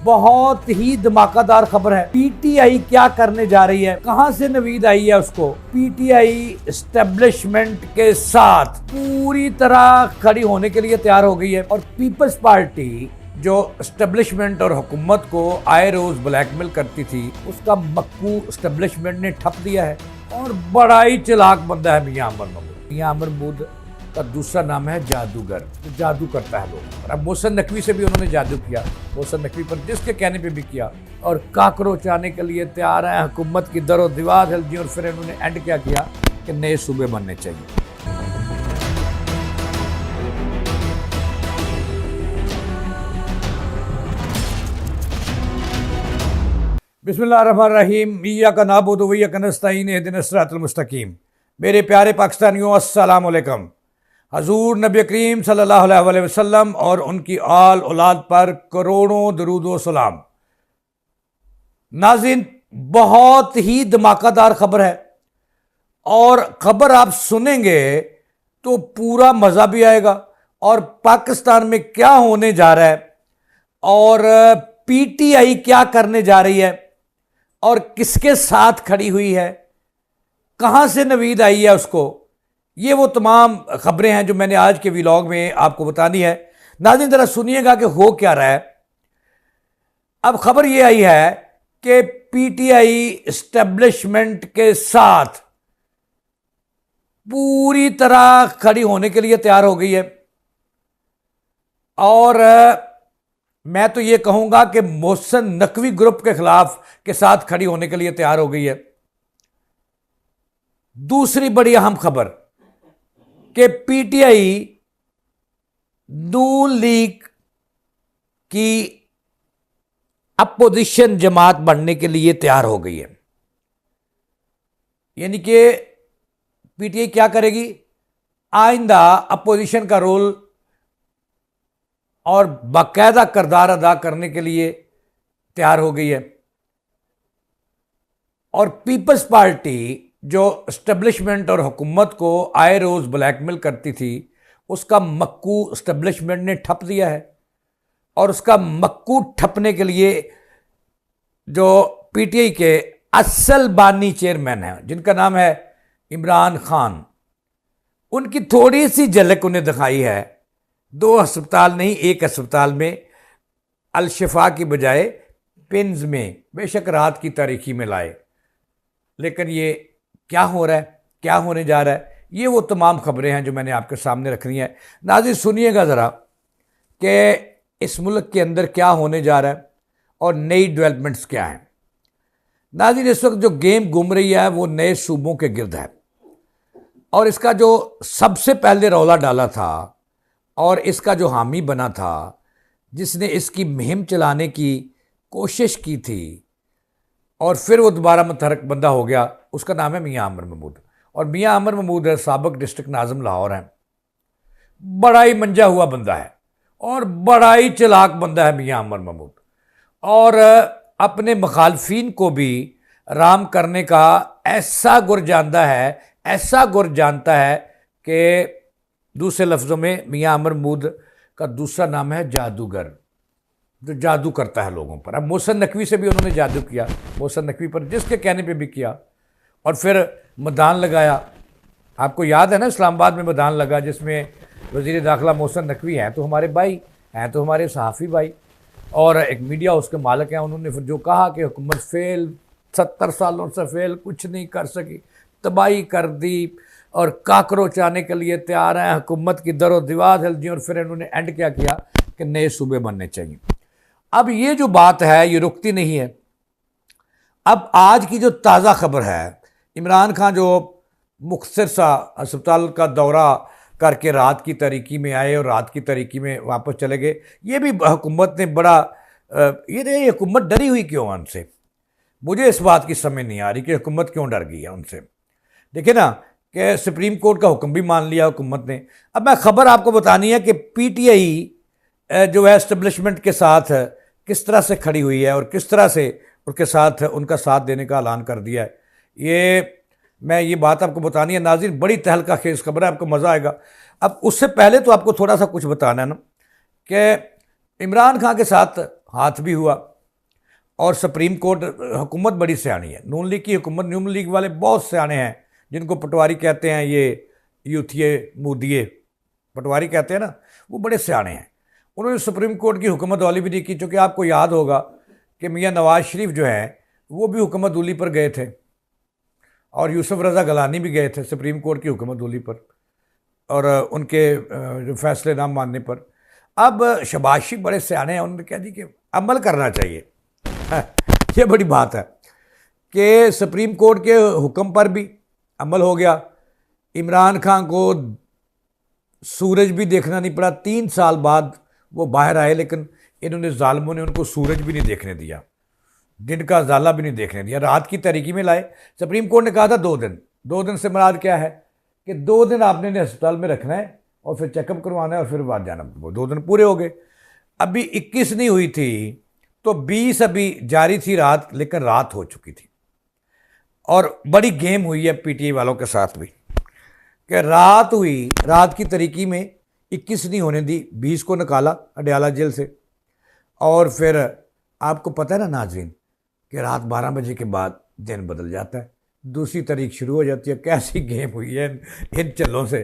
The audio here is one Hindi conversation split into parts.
बहुत ही धमाकेदार खबर है। पीटीआई क्या करने जा रही है, कहां से नवीद आई है उसको। पीटीआई एस्टेब्लिशमेंट के साथ पूरी तरह खड़ी होने के लिए तैयार हो गई है और पीपल्स पार्टी जो एस्टेब्लिशमेंट और हुकूमत को आए रोज ब्लैकमेल करती थी, उसका मक्कू एस्टेब्लिशमेंट ने ठप दिया है और बड़ा ही चालाक बंदा है मियां अमर महमूद। मियां अमर महमूद का दूसरा नाम है जादूगर, तो जादू करता है लोग। अब मोहसिन नकवी से भी उन्होंने जादू किया, मोहसिन नकवी पर जिसके कहने पे भी किया, और काकरोच आने के लिए तैयार है। हुकूमत की दरो दीवार हिल दी और फिर इन्होंने एंड क्या किया कि नए सूबे बनने चाहिए। बिस्मिल्लाहिर्रहमानिर्रहीम, इय्याका नअबुदु व इय्याका नस्तईन, इहदिनस सिरातल मुस्तकीम। मेरे प्यारे पाकिस्तानियों, अस्सलाम वालेकुम। हजूर नबी करीम सल्लल्लाहु अलैहि वसल्लम और उनकी आल औलाद पर करोड़ों दरूद व सलाम। नाज़रीन, बहुत ही धमाकेदार खबर है और खबर आप सुनेंगे तो पूरा मज़ा भी आएगा। और पाकिस्तान में क्या होने जा रहा है और पीटीआई क्या करने जा रही है और किसके साथ खड़ी हुई है, कहां से नवीद आई है उसको, ये वो तमाम खबरें हैं जो मैंने आज के व्लॉग में आपको बतानी है। नाज़रीन, जरा सुनिएगा कि हो क्या रहा है। अब खबर ये आई है कि पीटीआई एस्टेब्लिशमेंट के साथ पूरी तरह खड़ी होने के लिए तैयार हो गई है और मैं तो ये कहूंगा कि मोहसिन नकवी ग्रुप के खिलाफ के साथ खड़ी होने के लिए तैयार हो गई है। दूसरी बड़ी अहम खबर कि पीटीआई नून लीग की अपोजिशन जमात बनने के लिए तैयार हो गई है। यानी कि पीटीआई क्या करेगी, आइंदा अपोजिशन का रोल और बाकायदा किरदार अदा करने के लिए तैयार हो गई है। और पीपल्स पार्टी जो एस्टेब्लिशमेंट और हुकूमत को आए रोज ब्लैकमेल करती थी, उसका मक्कू एस्टेब्लिशमेंट ने ठप दिया है। और उसका मक्कू ठपने के लिए जो पीटीआई के असल बानी चेयरमैन हैं, जिनका नाम है इमरान खान, उनकी थोड़ी सी झलक उन्हें दिखाई है। 2 अस्पताल नहीं, 1 अस्पताल में अल-शिफा की बजाय पिंस में बेशक रात की तारीकी में लाए। लेकिन ये क्या हो रहा है, क्या होने जा रहा है, ये वो तमाम खबरें हैं जो मैंने आपके सामने रखनी है। नाज़रीन, सुनिएगा ज़रा कि इस मुल्क के अंदर क्या होने जा रहा है और नई डेवलपमेंट्स क्या हैं। नाज़रीन, इस वक्त जो गेम घूम रही है वो नए सूबों के गिर्द है और इसका जो सबसे पहले रौला डाला था और इसका जो हामी बना था, जिसने इसकी मुहिम चलाने की कोशिश की थी और फिर वो दोबारा मुतहरक बंदा हो गया, उसका नाम है मियां अमर महमूद। और मियां अमर महमूद साबिक डिस्ट्रिक्ट नाज़िम लाहौर हैं। बड़ा ही मंजा हुआ बंदा है और बड़ा ही चालाक बंदा है मियां अमर महमूद, और अपने मुखालफिन को भी राम करने का ऐसा गुर जानता है, ऐसा गुर जानता है कि दूसरे लफ्ज़ों में मियां अमर महमूद का दूसरा नाम है जादूगर, जो जादू करता है लोगों पर। अब मोहसिन नकवी से भी उन्होंने जादू किया, मोहसिन नकवी पर जिसके कहने पे भी किया, और फिर मैदान लगाया। आपको याद है ना, इस्लामाबाद में मैदान लगा जिसमें वज़ीर दाखिला मोहसिन नकवी हैं तो हमारे भाई हैं, तो हमारे सहाफ़ी भाई, और एक मीडिया उसके मालिक हैं। उन्होंने फिर जो कहा कि हुकूमत फेल, 70 सालों से फेल, कुछ नहीं कर सकी, तबाही कर दी और काकरोच आने के लिए तैयार हैं। हुकूमत की दरो दीवार हिल दी और फिर इन्होंने एंड क्या किया कि नए सूबे बनने चाहिए। अब ये जो बात है ये रुकती नहीं है। अब आज की जो ताज़ा खबर है, इमरान खान जो मुख्तसर सा अस्पताल का दौरा करके रात की तारीकी में आए और रात की तारीकी में वापस चले गए, ये भी हुकूमत ने बड़ा ये हुकूमत डरी हुई क्यों उनसे, मुझे इस बात की समझ नहीं आ रही कि हुकूमत क्यों डर गई है उनसे। देखिए ना कि सुप्रीम कोर्ट का हुक्म भी मान लिया हुकूमत ने। अब मैं खबर आपको बतानी है कि पीटीआई जो है एस्टेब्लिशमेंट के साथ किस तरह से खड़ी हुई है और किस तरह से उसके साथ उनका साथ देने का ऐलान कर दिया है। ये बात आपको बतानी है। नाज़रीन, बड़ी तहलका खेज खबर है, आपको मज़ा आएगा। अब उससे पहले तो आपको थोड़ा सा कुछ बताना है ना कि इमरान खान के साथ हाथ भी हुआ और सुप्रीम कोर्ट, हुकूमत बड़ी सियानी है, नून लीग की हुकूमत, नून लीग वाले बहुत सियाने हैं, जिनको पटवारी कहते हैं, ये यूथिए मूदिए पटवारी कहते हैं ना, वो बड़े सियाने हैं। उन्होंने सुप्रीम कोर्ट की हुकूमत वाली भी नहीं की, चूँकि आपको याद होगा कि मियाँ नवाज शरीफ जो हैं वो भी हुकूमत दूली पर गए थे, और यूसुफ रज़ा गलानी भी गए थे सुप्रीम कोर्ट की हुकूमत दूली पर, और उनके जो फैसले ना मानने पर। अब शहबाज शरीफ बड़े सियाने हैं, उन्होंने कह दी कि अमल करना चाहिए। ये बड़ी बात है कि सुप्रीम कोर्ट के हुक्म पर भी अमल हो गया। इमरान खान को सूरज भी देखना नहीं पड़ा, 3 साल बाद वो बाहर आए, लेकिन इन्होंने जालिमों ने उनको सूरज भी नहीं देखने दिया, दिन का उजाला भी नहीं देखने दिया, रात की तारीकी में लाए। सुप्रीम कोर्ट ने कहा था 2 दिन, 2 दिन से मुराद क्या है कि 2 दिन आपने इन्हें अस्पताल में रखना है और फिर चेकअप करवाना है और फिर बाद जाना। वो 2 दिन पूरे हो गए। अभी 21 नहीं हुई थी तो 20 अभी जारी थी रात, लेकिन रात हो चुकी थी। और बड़ी गेम हुई है पीटीआई वालों के साथ भी कि रात हुई, रात की तारीकी में 21 नहीं होने दी, 20 को निकाला अडयाला जेल से। और फिर आपको पता है ना नाज़रीन कि रात 12 बजे के बाद दिन बदल जाता है, दूसरी तारीख शुरू हो जाती है। कैसी गेम हुई है इन चलों से,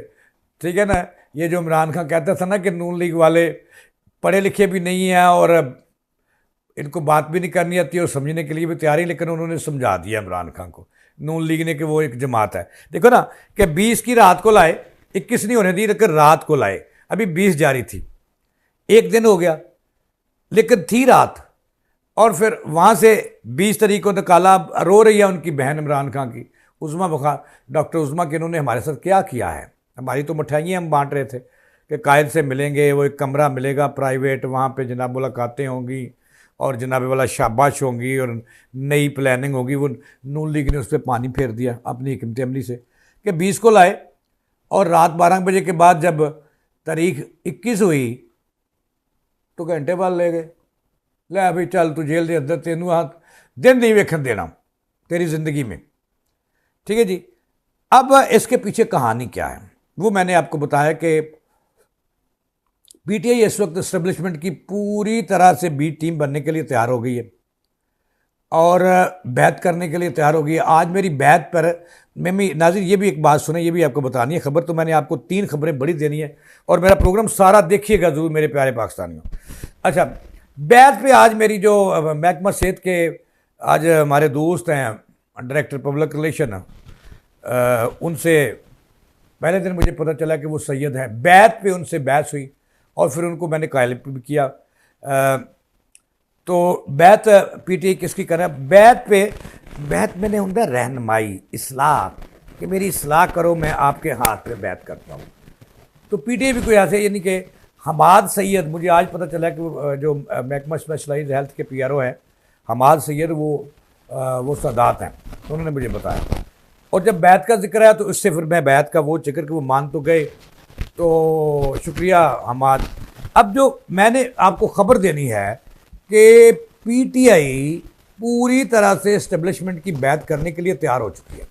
ठीक है ना। ये जो इमरान खान कहता था ना कि नून लीग वाले पढ़े लिखे भी नहीं हैं और इनको बात भी नहीं करनी आती और समझने के लिए भी तैयारी, लेकिन उन्होंने समझा दिया इमरान खान को, नून लीग ने, कि वो एक जमात है। देखो ना कि 20 की रात को लाए, 21 नहीं होने दी, लेकिन रात को लाए। अभी 20 जारी थी, 1 दिन हो गया, लेकिन थी रात। और फिर वहाँ से 20 तारीख को निकाला। रो रही है उनकी बहन इमरान खान की, उज़मा बुखार, डॉक्टर उज़मा, कि इन्होंने हमारे साथ क्या किया है। हमारी तो मिठाइयाँ हम बांट रहे थे कि कायद से मिलेंगे, वो एक कमरा मिलेगा प्राइवेट, वहाँ पे जनाब मुलाकातें होंगी और जनाब वाला शाबाश होंगी और नई प्लानिंग होगी। वो नून लीग ने उस पर पानी फेर दिया अपनी हिकमत अमली से कि 20 को लाए और रात 12 बजे के बाद जब तारीख 21 हुई तो घंटे बाद ले गए। ले भाई चल तू जेल के अंदर, तेनू हाथ दिन नहीं वेखन देना तेरी ज़िंदगी में, ठीक है जी। अब इसके पीछे कहानी क्या है वो मैंने आपको बताया कि पीटीआई इस वक्त एस्टेब्लिशमेंट की पूरी तरह से बी टीम बनने के लिए तैयार हो गई है और बैत करने के लिए तैयार हो गई है। आज मेरी बैत पर मैं नाज़रीन ये भी एक बात सुने, ये भी आपको बतानी है खबर। तो मैंने आपको 3 खबरें बड़ी देनी है और मेरा प्रोग्राम सारा देखिएगा ज़रूर मेरे प्यारे पाकिस्तानियों। अच्छा, बैत पे आज मेरी जो महकमा सेहत के आज हमारे दोस्त हैं डायरेक्टर पब्लिक रिलेशन, उनसे पहले दिन मुझे पता चला कि वो सैयद हैं। बैत पे उनसे बहस हुई और फिर उनको मैंने कायल भी किया। तो बैत पीटीआई किसकी कर रहा है? बैत मैंने उनका रहनुमाई, इसलाह, कि मेरी इसलाह करो, मैं आपके हाथ पे बैत करता हूँ। तो पीटीआई भी कोई ऐसे, यानी कि हमाद सैयद, मुझे आज पता चला कि जो महकमा स्पेशलाइज्ड हेल्थ के पीआरओ हैं हमाद सैयद, वो सादात हैं, तो उन्होंने मुझे बताया। और जब बैत का जिक्र आया तो उससे फिर मैं बैत का वो जिक्र कि वो मान तो गए, तो शुक्रिया हमाद। अब जो मैंने आपको ख़बर देनी है कि पीटीआई पूरी तरह से इस्टेब्लिशमेंट की बैत करने के लिए तैयार हो चुकी है।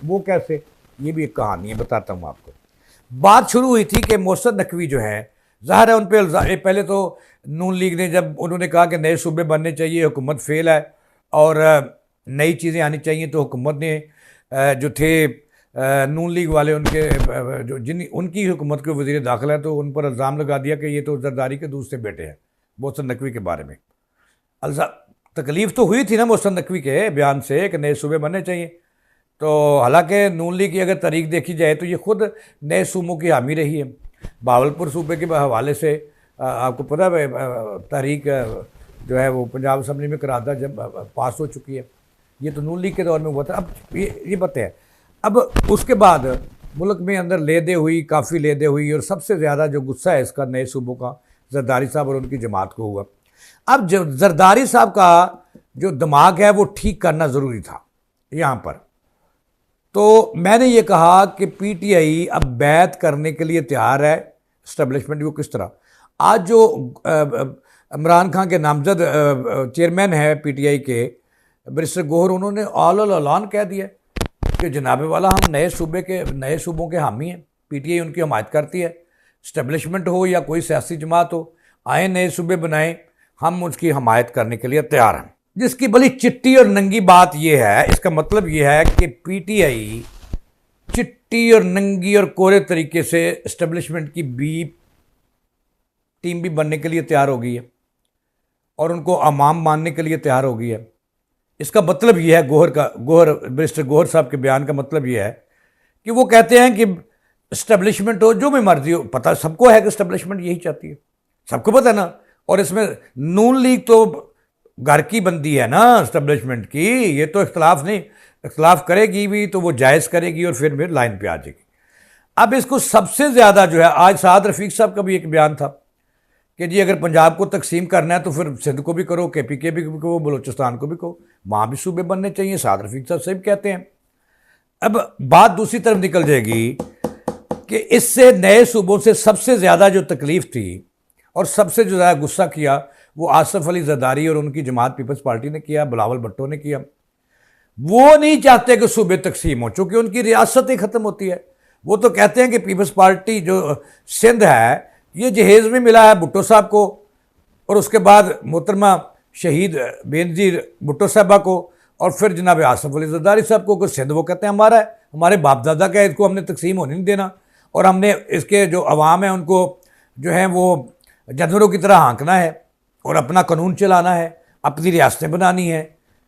वो कैसे, ये भी एक कहानी है, बताता हूँ आपको। बात शुरू हुई थी कि मोहसिन नकवी जो है, ज़ाहिर है उन पर पहले तो नून लीग ने जब उन्होंने कहा कि नए सूबे बनने चाहिए, हुकूमत फेल है और नई चीज़ें आनी चाहिए, तो हुकूमत ने जो थे नून लीग वाले, उनके जो उनकी हुकूमत के वज़ीर दाखिला है, तो उन पर इल्ज़ाम लगा दिया कि ये तो जरदारी के दूसरे बेटे हैं मोहसिन नकवी के बारे में। तकलीफ़ तो हुई थी ना मोहसिन नकवी के बयान से कि नए सूबे बनने चाहिए। तो हालांकि नून लीग की अगर तारीख देखी जाए तो ये खुद नए सूबों की हामी रही है। बावलपुर सूबे के हवाले से आपको पता है तारीख जो है वो पंजाब असम्बली में करारदाद जब पास हो चुकी है, ये तो नून लीग के दौर में हुआ था। अब ये बातें हैं। अब उसके बाद मुल्क में अंदर लेदे हुई, काफ़ी लेदे हुई, और सबसे ज़्यादा जो गुस्सा है इसका नए सूबों का जरदारी साहब और उनकी जमात को हुआ। अब जरदारी साहब का जो दिमाग है वो ठीक करना ज़रूरी था यहाँ पर। तो मैंने ये कहा कि पीटीआई अब बैत करने के लिए तैयार है इस्टेब्लिशमेंट। वो किस तरह, आज जो इमरान खान के नामजद चेयरमैन है पीटीआई के बैरिस्टर गोहर, उन्होंने ऑल ऐलान कह दिया कि जनाब वाला हम नए सूबों के हामी हैं, पीटीआई उनकी हमायत करती है। इस्टेब्लिशमेंट हो या कोई सियासी जमात हो, आए नए सूबे बनाएं, हम उसकी हमायत करने के लिए तैयार हैं। जिसकी बड़ी चिट्टी और नंगी बात यह है, इसका मतलब यह है कि पीटीआई चिट्टी और नंगी और कोरे तरीके से एस्टेब्लिशमेंट की बी टीम भी बनने के लिए तैयार हो गई है और उनको अमाम मानने के लिए तैयार हो गई है। इसका मतलब यह है, बैरिस्टर गोहर साहब के बयान का मतलब यह है कि वो कहते हैं कि एस्टेब्लिशमेंट हो जो भी मर्जी हो, पता सबको है कि एस्टेब्लिशमेंट यही चाहती है, सबको पता है ना। और इसमें नून लीग तो घर की बंदी है ना एस्टेब्लिशमेंट की, ये तो इख्तलाफ नहीं, इख्तलाफ करेगी भी तो वो जायज़ करेगी और फिर लाइन पे आ जाएगी। अब इसको सबसे ज़्यादा जो है, आज साद रफीक साहब का भी एक बयान था कि जी अगर पंजाब को तकसीम करना है तो फिर सिंध को भी करो, KPK भी करो, बलूचिस्तान को भी करो, वहाँ भी सूबे बनने चाहिए। साद रफीक साहब सही कहते हैं। अब बात दूसरी तरफ निकल जाएगी कि इससे नए सूबों से सबसे ज़्यादा जो तकलीफ थी और सबसे जो ज़्यादा गुस्सा किया वो आसफ अली जरदारी और उनकी जमात पीपल्स पार्टी ने किया, बिलावल भुट्टो ने किया। वो नहीं चाहते कि सूबे तकसीम हो, चूँकि उनकी रियासत ही ख़त्म होती है। वो तो कहते हैं कि पीपल्स पार्टी जो सिंध है ये जहेज़ में मिला है भुट्टो साहब को और उसके बाद मोहतरमा शहीद बेनज़ीर भुट्टो साहबा को और फिर जनाब आसफ अली जरदारी साहब को। सिंध वो कहते हैं हमारा है, हमारे बाप दादा का है, इसको हमने तकसीम होने नहीं देना और हमने इसके जो अवाम है उनको जो है वो जानवरों की तरह हाँकना है और अपना कानून चलाना है, अपनी रियासतें बनानी है,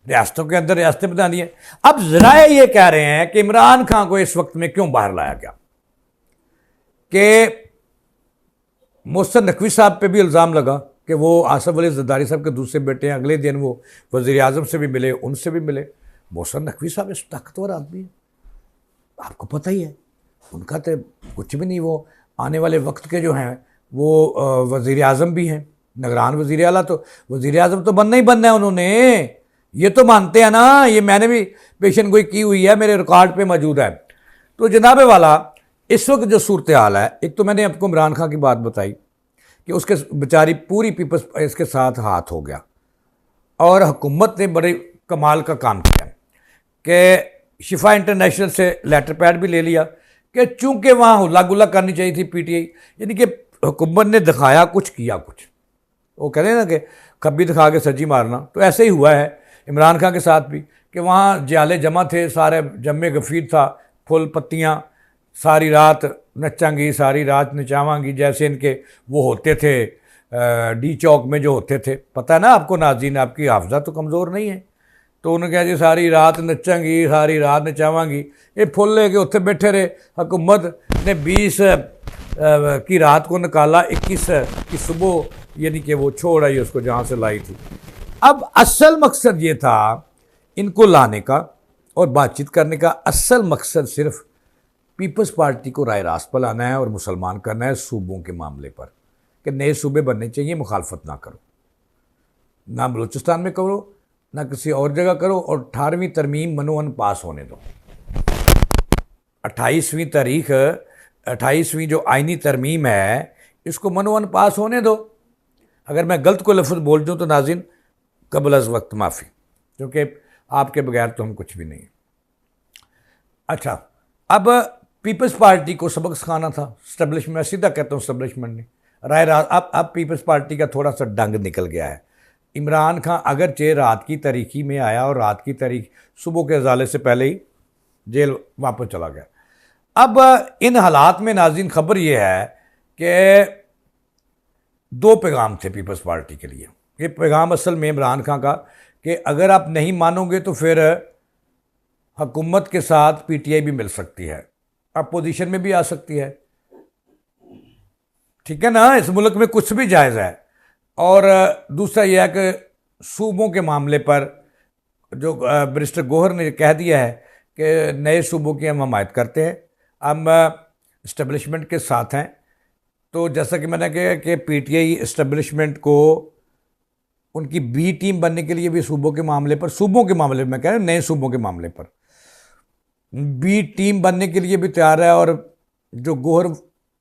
रियासतों के अंदर रियासतें बनानी है। अब ज़राए ये कह रहे हैं कि इमरान खान को इस वक्त में क्यों बाहर लाया गया, कि मोहसिन नकवी साहब पे भी इल्ज़ाम लगा कि वो आसफ अली जरदारी साहब के दूसरे बेटे हैं। अगले दिन वो वज़ीर आज़म से भी मिले, उनसे भी मिले। मोहसिन नकवी साहब इस ताकतवर आदमी है, आपको पता ही है, उनका तो कुछ भी नहीं। वो आने वाले वक्त के जो हैं वो वज़ीर आज़म भी हैं, निगरान वज़ीर आला। तो वज़ीर आज़म तो बनना ही बनना है उन्होंने, ये तो मानते हैं ना, ये मैंने भी पेशन गोई की हुई है, मेरे रिकॉर्ड पे मौजूद है। तो जनाब वाला इस वक्त जो सूरत हाल है, एक तो मैंने आपको इमरान खान की बात बताई कि उसके बेचारी पूरी पीपल्स इसके साथ हाथ हो गया और हुकूमत ने बड़े कमाल का काम किया कि शिफा इंटरनेशनल से लेटर पैड भी ले लिया कि चूंकि वहाँ हुल्ला गुल्ला करनी चाहिए थी पीटीआई, यानी कि हुकूमत ने दिखाया कुछ किया कुछ। वो कहते हैं ना कि खब्बी दिखा के सज्जी मारना, तो ऐसे ही हुआ है इमरान खान के साथ भी कि वहाँ जाले जमा थे, सारे जमे गफीर था, फुल पत्तियाँ, सारी रात नचांगी सारी रात नचावांगी, जैसे इनके वो होते थे डी चौक में जो होते थे। पता है ना आपको नाज़रीन, आपकी हाफजा तो कमज़ोर नहीं है। तो उन्होंने कहा जी सारी रात नचांगी सारी रात नचावांगी, ये फुल लेके उत्थे बैठे रहे। हुकूमत ने 20 की रात को निकाला, 21 की सुबह यानी कि वो छोड़ आई उसको जहाँ से लाई थी। अब असल मकसद ये था इनको लाने का और बातचीत करने का, असल मकसद सिर्फ पीपल्स पार्टी को राय रास्त पर लाना है और मुसलमान करना है सूबों के मामले पर, कि नए सूबे बनने चाहिए, मुखालफत ना करो, ना बलूचिस्तान में करो ना किसी और जगह करो, और 18वीं तरमीम मनोअन पास होने दो। 28वीं जो आइनी तरमीम है इसको मनोअन पास होने दो। अगर मैं गलत कोई लफ्ज़ बोल दूँ तो नाज़रीन कबल अज़ वक्त माफ़ी, क्योंकि आपके बगैर तो हम कुछ भी नहीं। अच्छा, अब पीपल्स पार्टी को सबक सिखाना था एस्टेब्लिशमेंट, मैं सीधा कहता हूँ एस्टेब्लिशमेंट ने राय रात। अब पीपल्स पार्टी का थोड़ा सा डंग निकल गया है। इमरान खान अगरचे रात की तारीखी में आया और रात की तारीख सुबह के अजाले से पहले ही जेल वापस चला गया। अब इन हालात में नाज़रीन खबर ये है कि 2 पैगाम थे पीपल्स पार्टी के लिए। ये पैगाम असल में इमरान खान का कि अगर आप नहीं मानोगे तो फिर हुकूमत के साथ पीटीआई भी मिल सकती है, अपोजिशन में भी आ सकती है, ठीक है ना, इस मुल्क में कुछ भी जायज़ है। और दूसरा यह है कि सूबों के मामले पर जो बैरिस्टर गोहर ने कह दिया है कि नए सूबों की हम हमायत करते हैं, हम इस्टेब्लिशमेंट के साथ हैं। तो जैसा कि मैंने कहा कि पीटीआई इस्टेब्लिशमेंट को उनकी बी टीम बनने के लिए भी सूबों के मामले में मैं कह रहा हूँ, नए सूबों के मामले पर बी टीम बनने के लिए भी तैयार है। और जो गोहर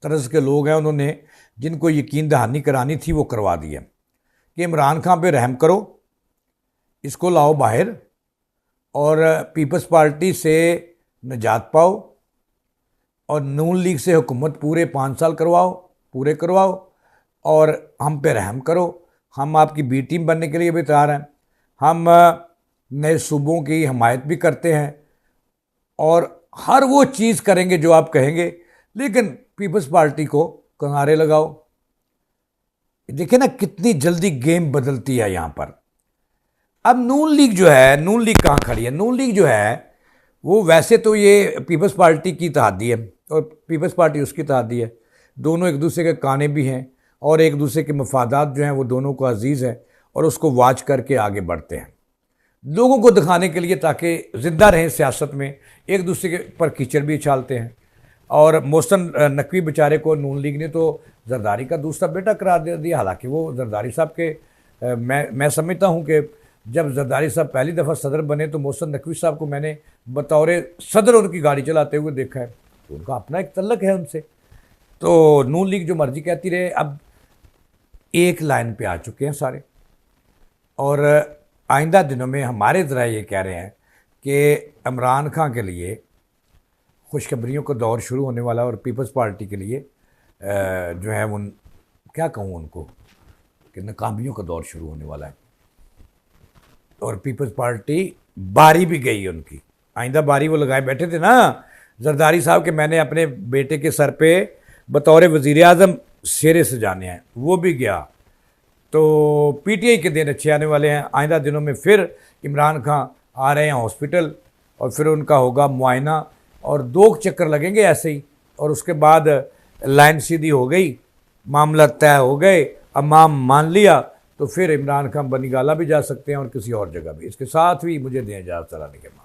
तरज के लोग हैं उन्होंने जिनको यकीन दहानी करानी थी वो करवा दी है कि इमरान खान पे रहम करो, इसको लाओ बाहर और पीपल्स पार्टी से निजात पाओ और नून लीग से हुकूमत पूरे 5 साल पूरे करवाओ और हम पे रहम करो। हम आपकी बी टीम बनने के लिए भी तैयार हैं, हम नए सूबों की हमायत भी करते हैं और हर वो चीज़ करेंगे जो आप कहेंगे, लेकिन पीपल्स पार्टी को किनारे लगाओ। देखिए ना कितनी जल्दी गेम बदलती है यहाँ पर। अब नून लीग जो है, नून लीग कहाँ खड़ी है? नून लीग जो है वो वैसे तो ये पीपल्स पार्टी की इत्तेहादी है और पीपल्स पार्टी उसकी इत्तेहादी है। दोनों एक दूसरे के काने भी हैं और एक दूसरे के मफादात जो हैं वो दोनों को अजीज़ है और उसको वाच करके आगे बढ़ते हैं लोगों को दिखाने के लिए, ताकि ज़िंदा रहें सियासत में। एक दूसरे के पर कीचड़ भी उछालते हैं। और मोहसिन नकवी बेचारे को नून लीग ने तो जरदारी का दूसरा बेटा करार दे दिया। हालांकि वो जरदारी साहब के मैं समझता हूँ कि जब जरदारी साहब पहली दफ़ा सदर बने तो मोहसिन नकवी साहब को मैंने बतौर सदर उनकी गाड़ी चलाते हुए देखा है, तो उनका अपना एक तल्लक है उनसे। तो नून लीग जो मर्जी कहती रहे, अब एक लाइन पे आ चुके हैं सारे। और आइंदा दिनों में हमारे ज़रा ये कह रहे हैं कि इमरान खान के लिए खुशखबरियों का दौर शुरू होने वाला है और पीपल्स पार्टी के लिए जो है उन क्या कहूँ उनको कि नाकामियों का दौर शुरू होने वाला है। और पीपल्स पार्टी बारी भी गई उनकी, आइंदा बारी वो लगाए बैठे थे ना जरदारी साहब के, मैंने अपने बेटे के सर पे बतौर वज़ीर आज़म शेरे सजाने हैं, वो भी गया। तो पीटीआई के दिन अच्छे आने वाले हैं। आइंदा दिनों में फिर इमरान खान आ रहे हैं हॉस्पिटल और फिर उनका होगा मुआयना और 2 चक्कर लगेंगे ऐसे ही, और उसके बाद लाइन सीधी हो गई, मामला तय हो गए, अमाम मान लिया, तो फिर इमरान खान बनीगाला भी जा सकते हैं और किसी और जगह भी। इसके साथ भी मुझे दें इजाज़त चलाने के बाद।